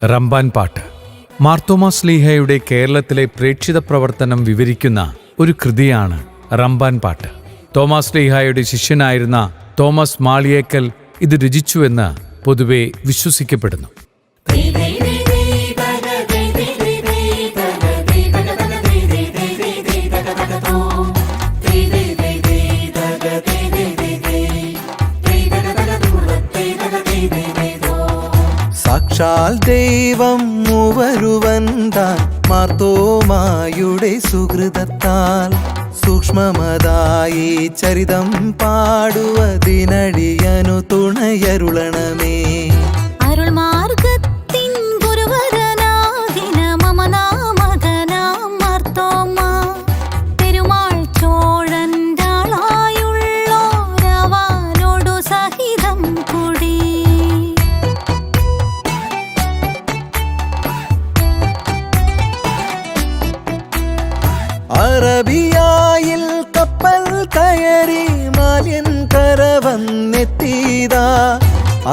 റമ്പാൻ പാട്ട് മാർത്തോമാ ശ്ലീഹയുടെ കേരളത്തിലെ പ്രേക്ഷിത പ്രവർത്തനം വിവരിക്കുന്ന ഒരു കൃതിയാണ് റമ്പാൻ പാട്ട്. തോമാസ് ശ്ലീഹായുടെ ശിഷ്യനായിരുന്ന തോമസ് മാളിയേക്കൽ ഇത് രചിച്ചുവെന്ന് പൊതുവെ വിശ്വസിക്കപ്പെടുന്നു. സാക്ഷാൽ ദൈവം മൂവരുവൻ താൻ മാർത്തോമായുടെ സുഹൃതത്താൽ സൂക്ഷ്മമതായി ചരിതം പാടുവതിനടിയനു തുണയരുളണമേ. അരുൾമാർഗത്തിൻ ഗുരുവരനാകിന മമനാമകനാം മാർത്തോമാ പെരുമാൾ ചോഴൻ്റാളായുള്ളോരവാനോടു സഹിതം കൂടി അറബിയായിൽ കപ്പൽ കയറി മാല്യൻ കരവന്നെത്തിയതാ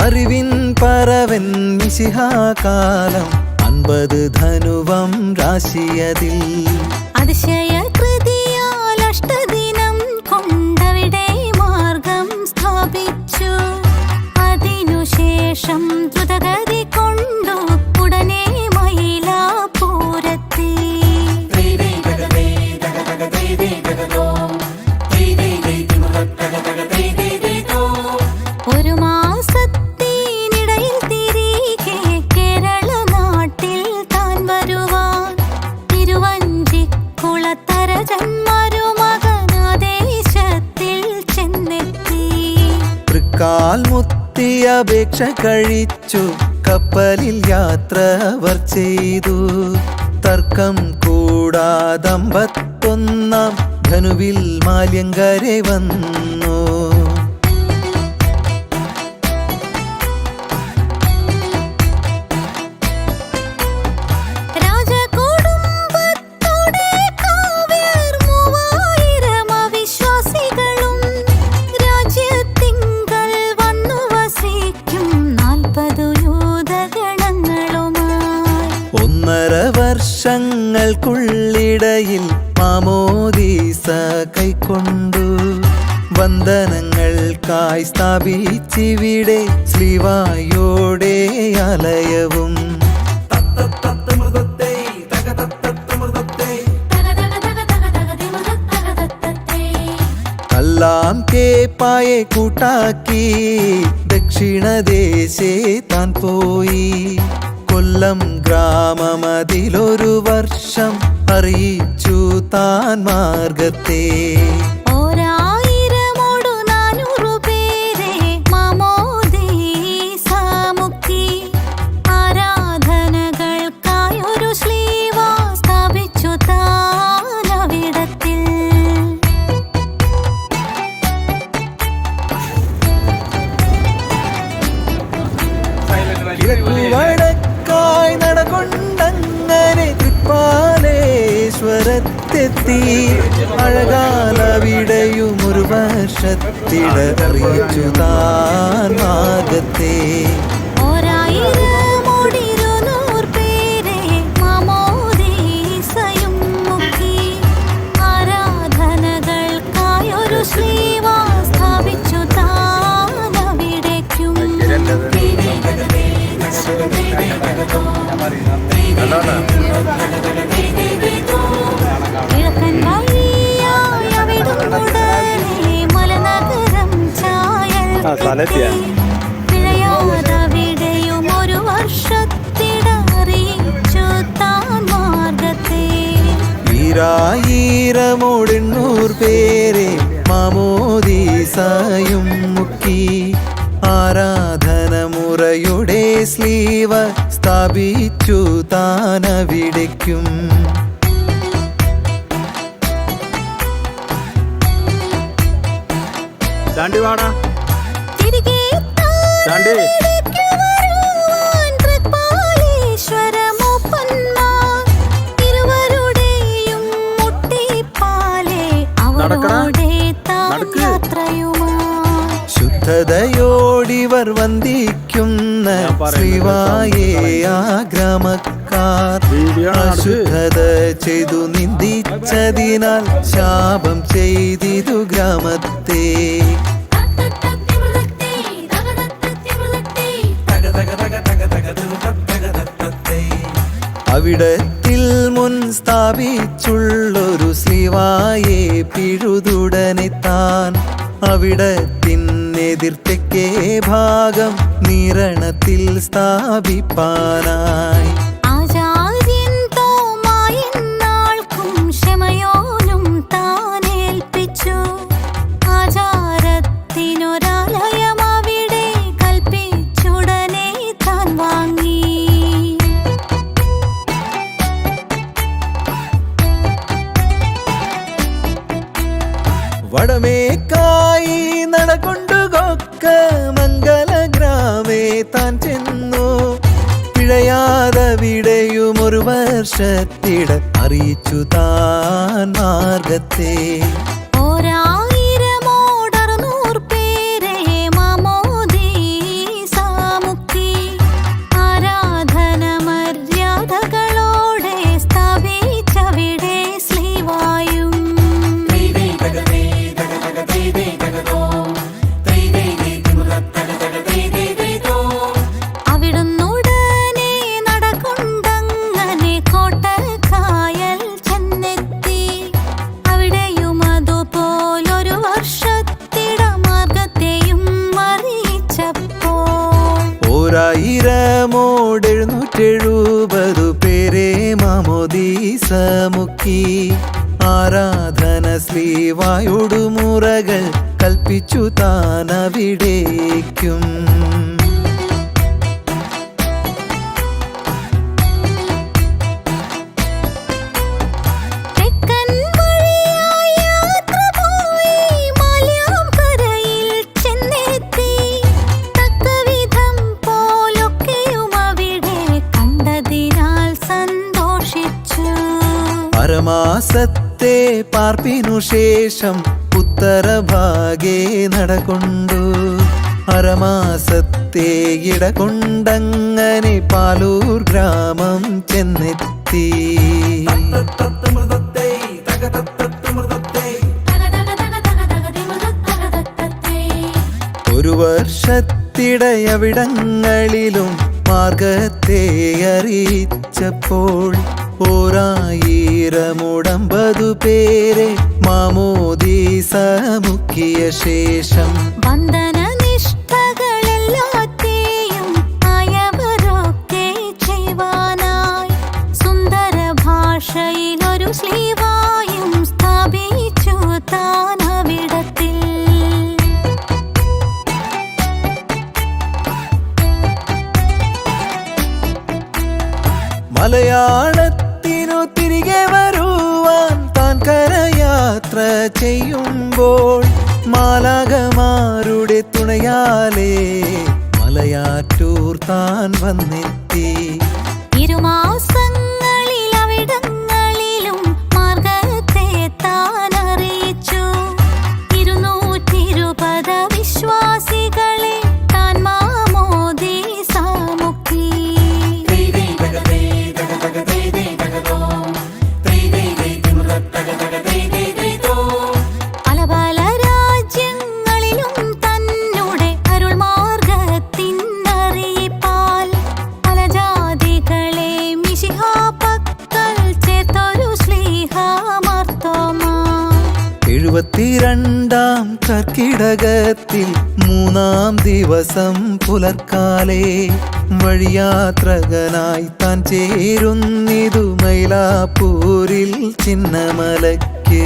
അറിവിൻ പറവൻ മിശിഹാകാലം 50 ധനുവം രാശിയതിൽ അതിശയ കൃതിയാൽ അഷ്ടദിനം കൊണ്ടവിടെ മാർഗം സ്ഥാപിച്ചു. അതിനുശേഷം ദ്രുതഗതി കൊണ്ടു ഉടനെ മയിലാപ്പൂരത്തി ഒരു മാസത്തിനിടയിൽ തിരികെ കേരള നാട്ടിൽ താൻ വരുവാൻ തിരുവഞ്ചിക്കുളത്തര ജന്മരുമകനാദേശത്തിൽ ചെന്നെത്തി. തൃക്കാൽ മുത്തി അപേക്ഷ കഴിച്ചു കപ്പലിൽ യാത്ര അവർ ചെയ്തു. തർക്കം കൂടാതമ്പത്തൊന്നാം ധനുവിൽ മാല്യങ്കരെ വന്നു. രാജകുടുംബത്തോടെ കാവ്യർ 3000 അവിശ്വാസികളും രാജ്യത്തിങ്കൽ വന്നു വസിക്കും 40 യൂതഗണങ്ങളുമായി 1.5 വർഷങ്ങൾക്കുള്ളിടയിൽ മാമോദീസ കൈക്കൊണ്ടു. വന്ദനങ്ങൾക്കായി സ്ഥാപിച്ചിവിടെ ശ്ലീവായോടെ ആലയവും. കല്ലാം കേപ്പായെ കൂട്ടാക്കി ദക്ഷിണദേശേ താൻ പോയി. കൊല്ലം ഗ്രാമമതിലൊരു വർഷം അറിയിച്ചു താൻ മാർഗത്തെ. 1400 പേരെ മാമോദീസ മുക്കി ആരാധനകൾക്കായൊരു ശ്ലീവ സ്ഥാപിച്ചു താൻ അവിടത്തിൽ. വടക്കായി നടകൊണ്ടങ്ങനെ തൃപ്പാലേശ്വരത്തെത്തി. അഴകാലവിടെയും ഒരു വർഷത്തിട അറിയിച്ചു താൻ മാർഗത്തെ. 1200 പേരെ മാമോദീസയും മുക്കി ആരാധനകൾക്കായൊരു ശ്ലീവ സ്ഥാപിച്ചു താൻ അവിടേക്കും. കിഴക്കൻ വഴിയായി അവിടുന്നുടനെ മലനഗരം ചായൽ പിഴയാതവിടെയും ഒരു വർഷത്തിട അറിയിച്ചു താൻ മാർഗത്തെ. 1800 പേരെ മാമോദീസയും മുക്കി ആരാധനമുറയുടെ ശ്ലീവ സ്ഥാപിച്ചു താനവിടേക്കും. തിരികെ താനിലേക്ക് വരുവാൻ തൃപ്പാലേശ്വരമൂപ്പന്മാർ ഇരുവരുടെയും മുട്ടിപ്പാലെ അവരോടെ താൻ യാത്രയുമായി. ശുദ്ധതയോടിവർ വന്ദിക്കുന്ന ശ്രീവായേ ആ ഗ്രാമക്കാർ അശുദ്ധത ചെയ്തു നിന്ദിച്ചതിനാൽ ശാപം ചെയ്തിതു ഗ്രാമത്തെ. അവിടത്തിൽ മുൻ സ്ഥാപിച്ചുള്ളൊരു ശ്രീവായെ പിഴുതുടനെ താൻ അവിടത്തിനെതിർത്തേക്കേ ഭാഗം നിരണത്തിൽ സ്ഥാപിപ്പാനായി. ആചാര്യൻ തോമായെന്നാൾക്കും ക്ഷമയോനും താനേൽപ്പിച്ചു. ആചാരത്തിനൊരാലയം അവിടെ കൽപ്പിച്ചുടനെ താൻ വാങ്ങി. വടമേക്കായി നടകൊണ്ടുകൊക്ക മംഗലഗ്രാമേ താൻ ചെന്നു. പിഴയാതവിടെയും ഒരു വർഷത്തിട അറിയിച്ചു താൻ മാർഗത്തെ. 1000 പേരെ മാമോദീസാമുക്കി ആരാധന മര്യാദകളോടെ സ്ഥാപിച്ചവിടെ ശ്രീവായും. അവിടുന്നുടനെ നടകൊണ്ടങ്ങനെ കോട്ടക്കായൽ ചെന്നെത്തി. അവിടെയും അതുപോലൊരു വർഷത്തിടമാർഗത്തെയും അറിയിച്ചപ്പോൾ 1770 പേരെ മാമോദീസമുക്കി ആരാധന ശ്രീവായോടു മുറകൾ കൽപ്പിച്ചു താൻ അവിടേക്കും. തെക്കൻ വഴിയായി യാത്ര പോയി മലയാംകരയിൽ ചെന്നെത്തി. തക്കവിധം പോലൊക്കെയും അവിടെ കണ്ടതിനാൽ സന്തോഷിച്ചു. അരമാസത്തെ പാർപ്പിനു ശേഷം ഉത്തരഭാഗേ നടകൊണ്ടു. അരമാസത്തെ ഇടകൊണ്ടങ്ങനെ പാലൂർ ഗ്രാമം ചെന്നെത്തി. ഒരു വർഷത്തിടയവിടങ്ങളിലും മാർഗത്തെ അറിയിച്ചപ്പോൾ 1050 പേരെ മാമോദീസമുക്കിയ ശേഷം വന്ദനനിഷ്ഠകളെല്ലാത്തെയും ആയവരൊക്കെ ചെയ്യുവാനായി സുന്ദര ഭാഷയിലൊരു ശ്രീവായും സ്ഥാപിച്ചു താൻ അവിടത്തിൽ. മലയാളത്തിനു തിരികെ വരുവാൻ താൻ കരയാത്ര ചെയ്യുമ്പോൾ മാലാഖമാരുടെ തുണയാലേ മലയാറ്റൂർ താൻ വന്നെത്തി. ഇരുമാസങ്ങളിൽ അവിടങ്ങളിലും മാർഗത്തെ താൻ അറിയിച്ചു. 220 വിശ്വാസികളെ താൻ മാമോദീസാമുക്കി. പല പല രാജ്യങ്ങളിലും തന്നെ അരുൾ മാർഗത്തിനറിയിപ്പാൽ പല ജാതികളെ മിശിഹാ പക്കൽ ചേർത്തൊരു ശ്ലീഹാ മാർത്തോമാ. 72 കർക്കിടകത്തിൽ 3 ദിവസം പുലർക്കാലേ വഴിയാത്രകനായി താൻ ചേരുന്നിതു മൈലാപ്പൂരിൽ ചിന്നമലയ്ക്ക്.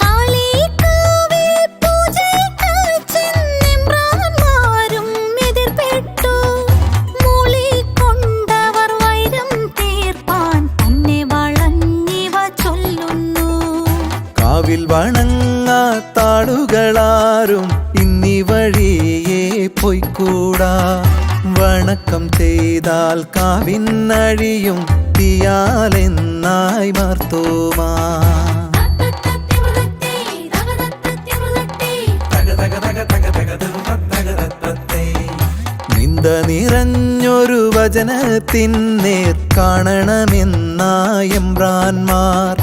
കാളികാവിൽ പൂജയ്ക്ക് ചെന്നെമ്പ്രാന്മാരും എതിർപ്പെട്ടു. മൂളിക്കൊണ്ടവർ വൈരം തീർപ്പാൻ തന്നെ വളഞ്ഞിവ ചൊല്ലുന്നു. കാവിൽ വണങ്ങാത്താളുകളാരും ഇന്നി വഴിയേ പൊയ്ക്കൂടാ. വണക്കം ചെയ്താൽ കാവിന്നഴിയും തീയാലെന്നായി മാർത്തോമാ. നിന്ദ നിറഞ്ഞൊരു വചനത്തിന്നേർ കാണണമെന്നായമ്രാന്മാർ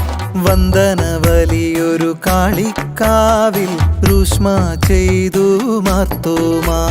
വന്ദന വലിയൊരു കാളിക്കാവിൽ രുഷ്മ ചെയ്തു മാർത്തോമാ.